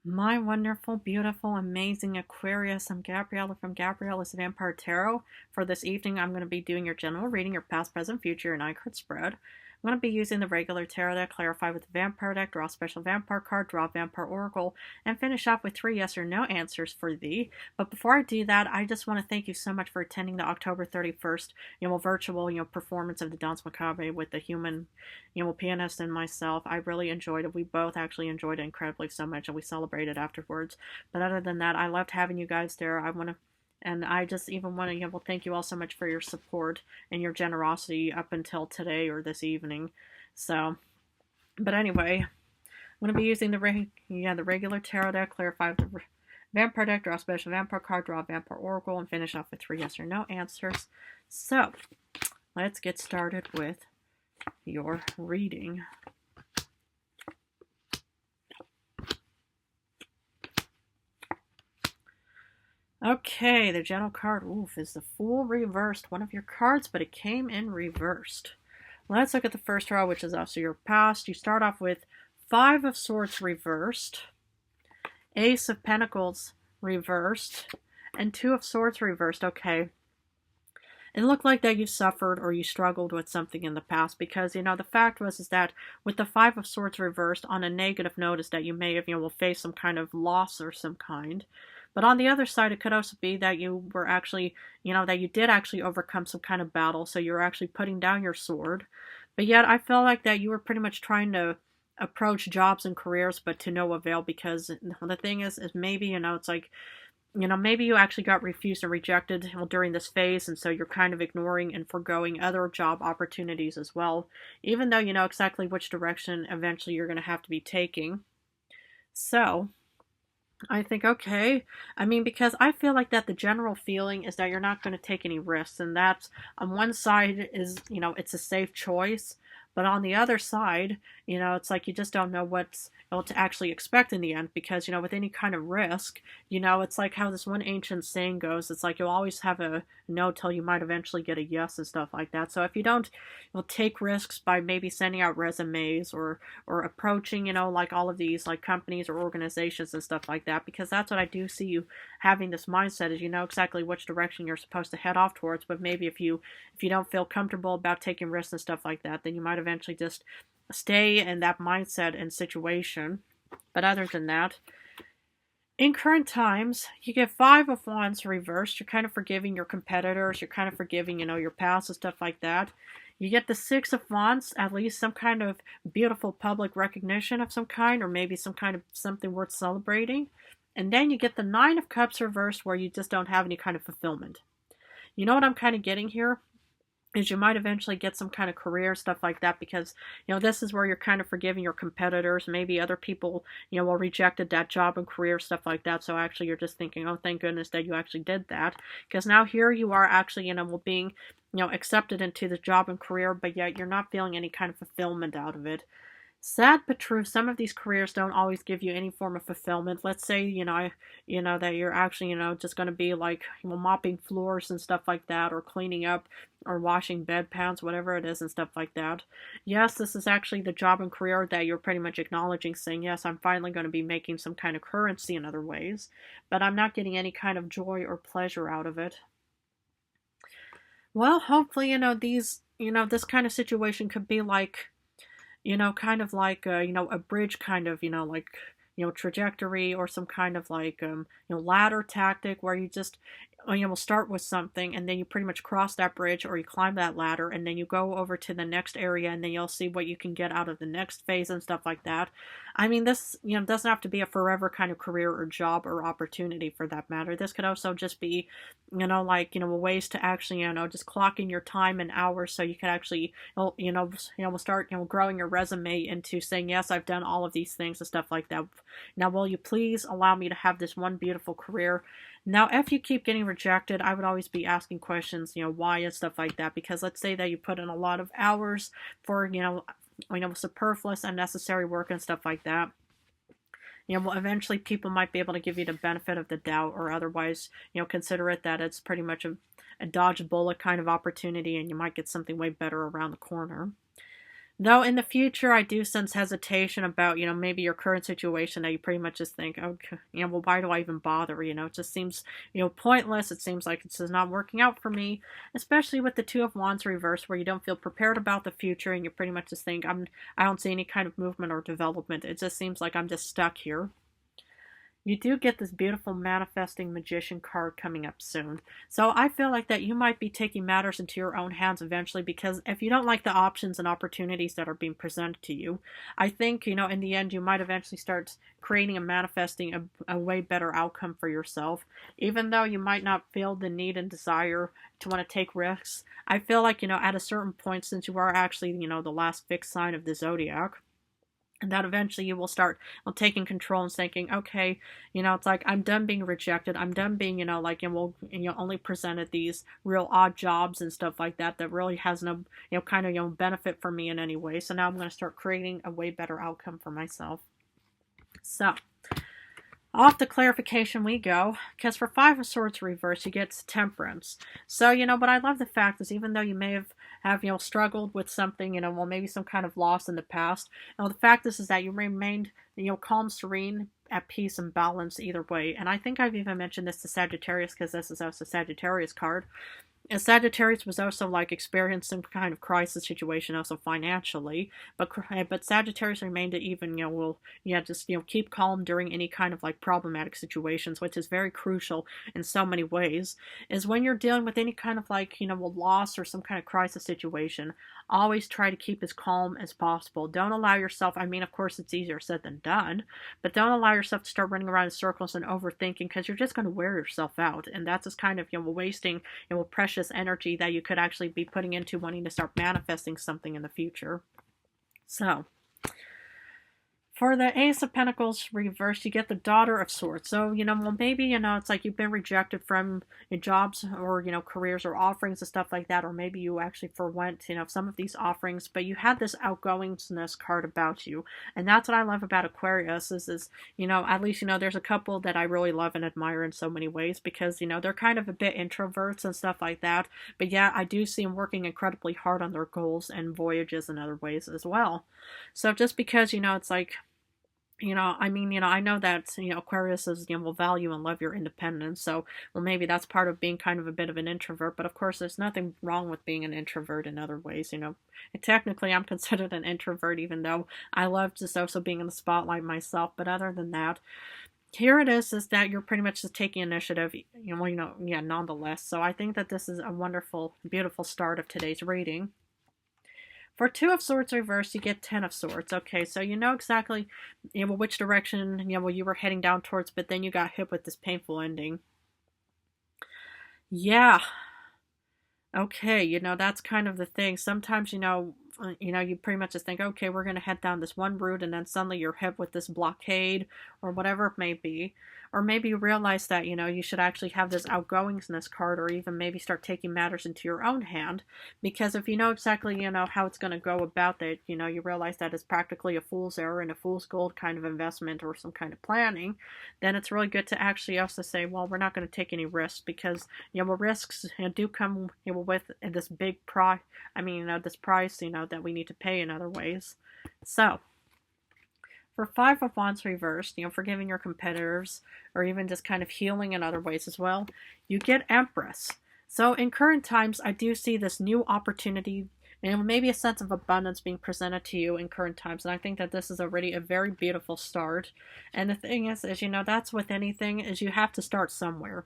My wonderful, beautiful, amazing Aquarius. I'm Gabriella from Gabriella's Vampire Tarot. For this evening, I'm going to be doing your general reading, your past, present, future, and 9 card spread. I'm going to be using the regular tarot deck, clarify with the vampire deck, draw a special vampire card, draw a vampire oracle, and finish off with 3 yes or no answers for thee. But before I do that, I just want to thank you so much for attending the October 31st, virtual, performance of the Danse Macabre with the human, pianist and myself. I really enjoyed it. We both actually enjoyed it incredibly so much, and we celebrated afterwards. But other than that, I loved having you guys there. And I just even want to, thank you all so much for your support and your generosity up until today or this evening. So, but anyway, I'm going to be using the regular tarot deck, clarify with the vampire deck, draw a special vampire card, draw a vampire oracle, and finish off with 3 yes or no answers. So, let's get started with your reading. Okay, the general card, is the Fool reversed. One of your cards, but it came in reversed. Let's look at the first row, which is also your past. You start off with 5 of Swords reversed, Ace of Pentacles reversed, and 2 of Swords reversed. Okay. It looked like that you suffered or you struggled with something in the past because, the fact is that with the 5 of Swords reversed, on a negative note is that you may have, will face some kind of loss or some kind. But on the other side, it could also be that you were actually, that you did actually overcome some kind of battle, so you're actually putting down your sword. But yet, I feel like that you were pretty much trying to approach jobs and careers, but to no avail, because the thing is maybe, it's like, maybe you actually got refused and rejected during this phase, and so you're kind of ignoring and foregoing other job opportunities as well, even though you know exactly which direction eventually you're going to have to be taking. So, I think, okay. Because I feel like that the general feeling is that you're not going to take any risks, and that's, on one side is, it's a safe choice, but on the other side, it's like you just don't know what to actually expect in the end, because, with any kind of risk, it's like how this one ancient saying goes, it's like you'll always have a no till you might eventually get a yes and stuff like that. So if you don't take risks by maybe sending out resumes or approaching, like all of these like companies or organizations and stuff like that, because that's what I do see you having this mindset is you know exactly which direction you're supposed to head off towards, but maybe if you don't feel comfortable about taking risks and stuff like that, then you might eventually just stay in that mindset and situation. But other than that, in current times, you get 5 of Wands reversed. You're kind of forgiving your competitors. You're kind of forgiving, your past and stuff like that. You get the 6 of Wands, at least some kind of beautiful public recognition of some kind, or maybe some kind of something worth celebrating. And then you get the 9 of Cups reversed, where you just don't have any kind of fulfillment. You know what I'm kind of getting here? Is you might eventually get some kind of career, stuff like that, because, this is where you're kind of forgiving your competitors. Maybe other people, rejected that job and career, stuff like that. So actually you're just thinking, oh, thank goodness that you actually did that. Because now here you are actually, being, accepted into the job and career, but yet you're not feeling any kind of fulfillment out of it. Sad but true, some of these careers don't always give you any form of fulfillment. Let's say, that you're actually, just going to be like, mopping floors and stuff like that, or cleaning up, or washing bedpans, whatever it is and stuff like that. Yes, this is actually the job and career that you're pretty much acknowledging, saying, yes, I'm finally going to be making some kind of currency in other ways, but I'm not getting any kind of joy or pleasure out of it. Well, hopefully, this kind of situation could be like, kind of like, a bridge kind of, like, trajectory, or some kind of like, ladder tactic where you just, will start with something and then you pretty much cross that bridge, or you climb that ladder and then you go over to the next area and then you'll see what you can get out of the next phase and stuff like that. This, doesn't have to be a forever kind of career or job or opportunity for that matter. This could also just be, like, ways to actually, just clock in your time and hours so you can actually, start, growing your resume into saying, yes, I've done all of these things and stuff like that. Now, will you please allow me to have this one beautiful career? Now, if you keep getting rejected, I would always be asking questions, why and stuff like that, because let's say that you put in a lot of hours for, superfluous, unnecessary work and stuff like that. Eventually people might be able to give you the benefit of the doubt, or otherwise, consider it that it's pretty much a dodge bullet kind of opportunity, and you might get something way better around the corner. Though in the future, I do sense hesitation about, maybe your current situation that you pretty much just think, okay, well, why do I even bother? It just seems, pointless. It seems like it's just not working out for me, especially with the Two of Wands reverse, where you don't feel prepared about the future and you pretty much just think, I don't see any kind of movement or development. It just seems like I'm just stuck here. You do get this beautiful manifesting magician card coming up soon. So I feel like that you might be taking matters into your own hands eventually, because if you don't like the options and opportunities that are being presented to you, I think, in the end, you might eventually start creating and manifesting a way better outcome for yourself. Even though you might not feel the need and desire to want to take risks, I feel like, at a certain point, since you are actually, the last fixed sign of the zodiac, and that eventually you will start taking control and thinking, okay, it's like, I'm done being rejected. I'm done being, only presented these real odd jobs and stuff like that really has no, benefit for me in any way. So now I'm going to start creating a way better outcome for myself. So, off the clarification we go, because for Five of Swords reverse, you get Temperance. So, but I love the fact is, even though you may have struggled with something, maybe some kind of loss in the past, the fact is that you remained, calm, serene, at peace and balance either way. And I think I've even mentioned this to Sagittarius, because this is also a Sagittarius card. And Sagittarius was also like experiencing some kind of crisis situation, also financially. But Sagittarius remained even, just keep calm during any kind of like problematic situations, which is very crucial in so many ways. Is when you're dealing with any kind of like a loss or some kind of crisis situation, always try to keep as calm as possible. Don't allow yourself. I mean, of course, it's easier said than done, but don't allow yourself to start running around in circles and overthinking, because you're just going to wear yourself out, and that's just kind of wasting precious energy that you could actually be putting into wanting to start manifesting something in the future. So, for the Ace of Pentacles reversed, you get the Daughter of Swords. So, maybe, it's like you've been rejected from your jobs or, careers or offerings and stuff like that. Or maybe you actually forwent, some of these offerings, but you had this outgoingness card about you. And that's what I love about Aquarius is at least, there's a couple that I really love and admire in so many ways, because, they're kind of a bit introverts and stuff like that. But yeah, I do see them working incredibly hard on their goals and voyages in other ways as well. So just because, it's like, I know that, Aquarius is, will value and love your independence. So, maybe that's part of being kind of a bit of an introvert. But of course, there's nothing wrong with being an introvert in other ways, And technically, I'm considered an introvert, even though I love just also being in the spotlight myself. But other than that, here it is that you're pretty much just taking initiative, nonetheless. So I think that this is a wonderful, beautiful start of today's reading. For Two of Swords reversed, you get Ten of Swords. Okay, so you know exactly, which direction, you were heading down towards, but then you got hit with this painful ending. Yeah. Okay, that's kind of the thing. Sometimes, you pretty much just think, okay, we're going to head down this one route, and then suddenly you're hit with this blockade or whatever it may be. Or maybe you realize that, you should actually have this outgoingness card, or even maybe start taking matters into your own hand. Because if you know exactly, how it's going to go about that, you realize that it's practically a fool's error and a fool's gold kind of investment or some kind of planning, then it's really good to actually also say, well, we're not going to take any risks, because, risks do come, with this big price, this price, that we need to pay in other ways. So, for Five of Wands reversed, forgiving your competitors, or even just kind of healing in other ways as well, you get Empress. So in current times, I do see this new opportunity and maybe a sense of abundance being presented to you in current times. And I think that this is already a very beautiful start. And the thing is, that's with anything, is you have to start somewhere.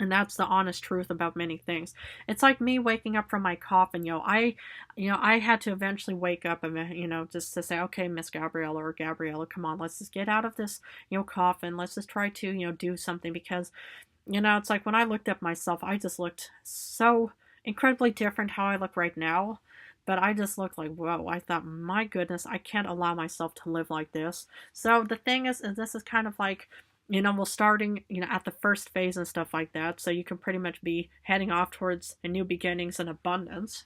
And that's the honest truth about many things. It's like me waking up from my coffin, I had to eventually wake up and, just to say, okay, Miss Gabriella or Gabriella, come on, let's just get out of this, coffin. Let's just try to, do something, because, it's like when I looked at myself, I just looked so incredibly different how I look right now. But I just looked like, whoa, I thought, my goodness, I can't allow myself to live like this. So the thing is this is kind of like, we're starting, at the first phase and stuff like that. So you can pretty much be heading off towards a new beginnings and abundance.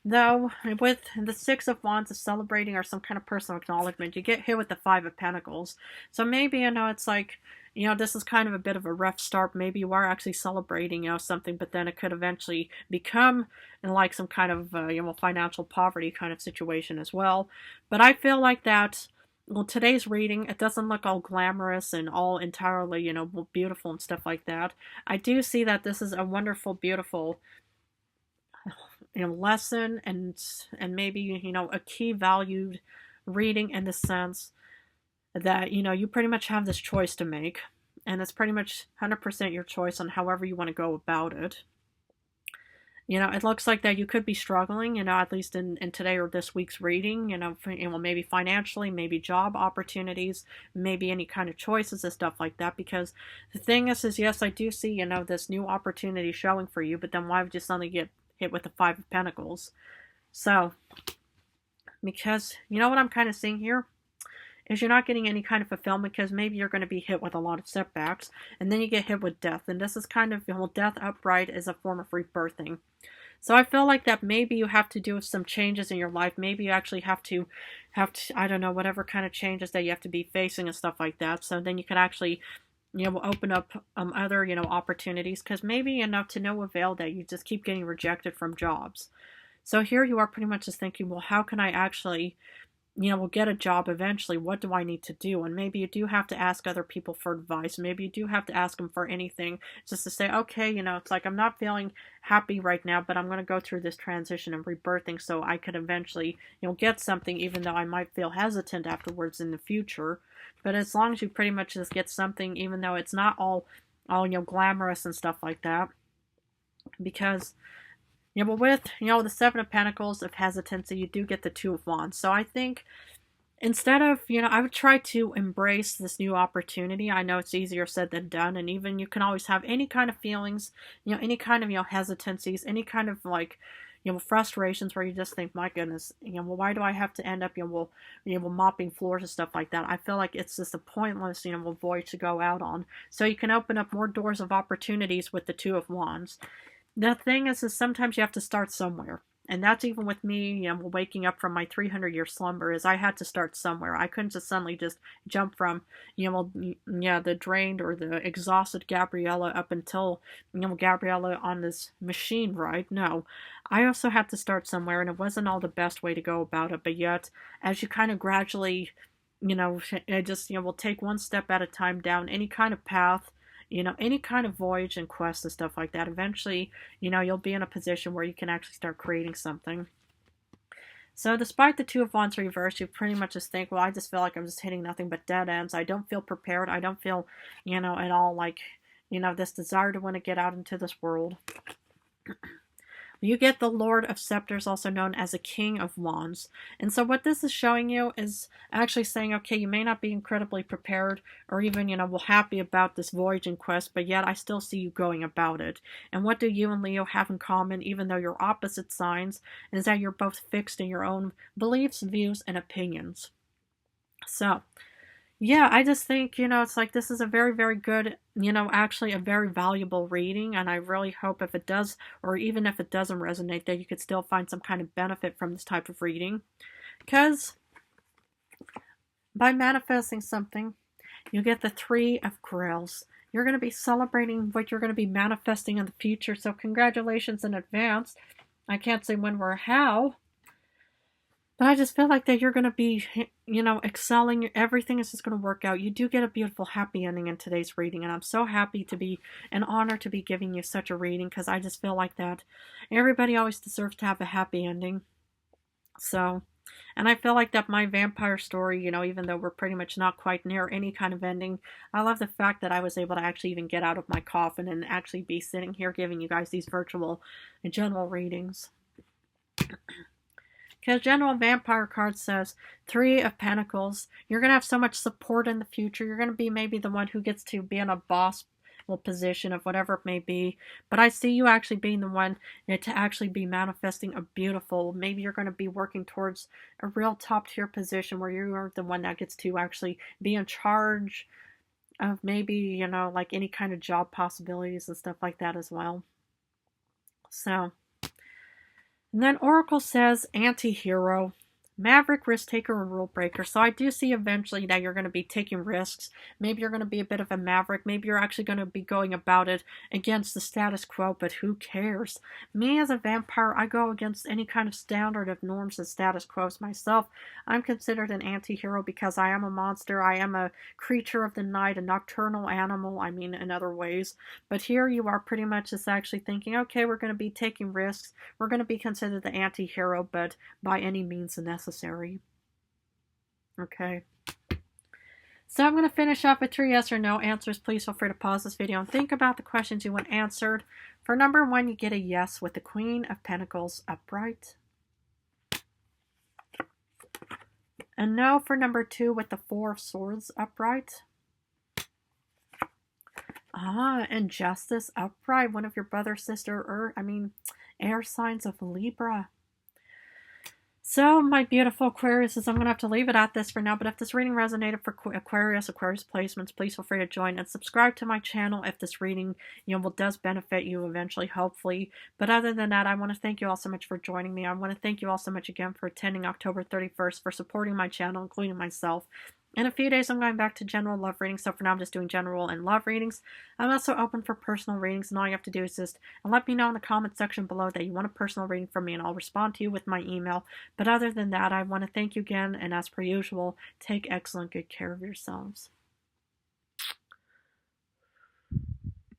Though, with the Six of Wands of celebrating or some kind of personal acknowledgement, you get hit with the Five of Pentacles. So maybe, it's like, this is kind of a bit of a rough start. Maybe you are actually celebrating, something, but then it could eventually become like some kind of, financial poverty kind of situation as well. But I feel like that, well, today's reading, it doesn't look all glamorous and all entirely, beautiful and stuff like that. I do see that this is a wonderful, beautiful, lesson and maybe, a key valued reading in the sense that, you pretty much have this choice to make, and it's pretty much 100% your choice on however you want to go about it. It looks like that you could be struggling, at least in today or this week's reading, maybe financially, maybe job opportunities, maybe any kind of choices and stuff like that. Because the thing is yes, I do see, this new opportunity showing for you, but then why would you suddenly get hit with the Five of Pentacles? So, because, what I'm kind of seeing here is you're not getting any kind of fulfillment because maybe you're going to be hit with a lot of setbacks, and then you get hit with death. And this is kind of, death upright is a form of rebirthing. So I feel like that maybe you have to do some changes in your life. Maybe you actually have to, I don't know, whatever kind of changes that you have to be facing and stuff like that. So then you can actually, open up other, opportunities, because maybe to no avail that you just keep getting rejected from jobs. So here you are pretty much just thinking, well, how can I actually, will get a job eventually? What do I need to do? And maybe you do have to ask other people for advice. Maybe you do have to ask them for anything, just to say, okay, it's like I'm not feeling happy right now, but I'm going to go through this transition and rebirthing so I could eventually, get something, even though I might feel hesitant afterwards in the future. But as long as you pretty much just get something, even though it's not all glamorous and stuff like that, because but with, the Seven of Pentacles of hesitancy, you do get the Two of Wands. So I think instead of, I would try to embrace this new opportunity. I know it's easier said than done. And even you can always have any kind of feelings, any kind of, hesitancies, any kind of like, frustrations where you just think, my goodness, well, why do I have to end up, mopping floors and stuff like that? I feel like it's just a pointless, void to go out on. So you can open up more doors of opportunities with the Two of Wands. The thing is sometimes you have to start somewhere. And that's even with me, waking up from my 300-year slumber, is I had to start somewhere. I couldn't just suddenly just jump from, the drained or the exhausted Gabriella up until, Gabriella on this machine ride. No, I also had to start somewhere, and it wasn't all the best way to go about it. But yet, as you kind of gradually, will take one step at a time down any kind of path, any kind of voyage and quest and stuff like that, eventually, you'll be in a position where you can actually start creating something. So despite the Two of Wands reversed, you pretty much just think, well, I just feel like I'm just hitting nothing but dead ends. I don't feel prepared. I don't feel, at all like, this desire to want to get out into this world. You get the Lord of Scepters, also known as a King of Wands. And so what this is showing you is actually saying, okay, you may not be incredibly prepared or even, happy about this voyage and quest, but yet I still see you going about it. And what do you and Leo have in common, even though you're opposite signs, is that you're both fixed in your own beliefs, views, and opinions. So, yeah, I just think, it's like this is a very, very good, actually a very valuable reading. And I really hope if it does, or even if it doesn't resonate, that you could still find some kind of benefit from this type of reading. Because by manifesting something, you get the Three of Grails. You're going to be celebrating what you're going to be manifesting in the future. So congratulations in advance. I can't say when or how, but I just feel like that you're going to be, excelling. Everything is just going to work out. You do get a beautiful, happy ending in today's reading. And I'm so happy to be an honor to be giving you such a reading, because I just feel like that everybody always deserves to have a happy ending. So, and I feel like that my vampire story, even though we're pretty much not quite near any kind of ending, I love the fact that I was able to actually even get out of my coffin and actually be sitting here giving you guys these virtual and general readings. Because General Vampire card says, Three of Pentacles. You're going to have so much support in the future. You're going to be maybe the one who gets to be in a boss position of whatever it may be. But I see you actually being the one to actually be manifesting a beautiful, maybe you're going to be working towards a real top tier position where you're the one that gets to actually be in charge of maybe, like any kind of job possibilities and stuff like that as well. So, and then Oracle says anti-hero. Maverick, risk taker, and rule breaker. So I do see eventually that you're going to be taking risks. Maybe you're going to be a bit of a maverick. Maybe you're actually going to be going about it against the status quo, but who cares? Me as a vampire, I go against any kind of standard of norms and status quos myself. I'm considered an anti-hero because I am a monster. I am a creature of the night, a nocturnal animal, I mean, in other ways. But here you are pretty much just actually thinking, okay, we're going to be taking risks. We're going to be considered the anti-hero, but by any means necessary. Okay. So I'm going to finish off with 3 yes or no answers. Please feel free to pause this video and think about the questions you want answered. For number 1, you get a yes with the Queen of Pentacles upright. And no for number 2 with the 4 of Swords upright. And Justice upright. One of your brother, sister, or air signs of Libra. So, my beautiful Aquarius, I'm going to have to leave it at this for now, but if this reading resonated for Aquarius placements, please feel free to join and subscribe to my channel if this reading, does benefit you eventually, hopefully. But other than that, I want to thank you all so much for joining me. I want to thank you all so much again for attending October 31st, for supporting my channel, including myself. In a few days, I'm going back to general love readings, so for now I'm just doing general and love readings. I'm also open for personal readings, and all you have to do is just let me know in the comment section below that you want a personal reading from me, and I'll respond to you with my email. But other than that, I want to thank you again, and as per usual, take excellent good care of yourselves.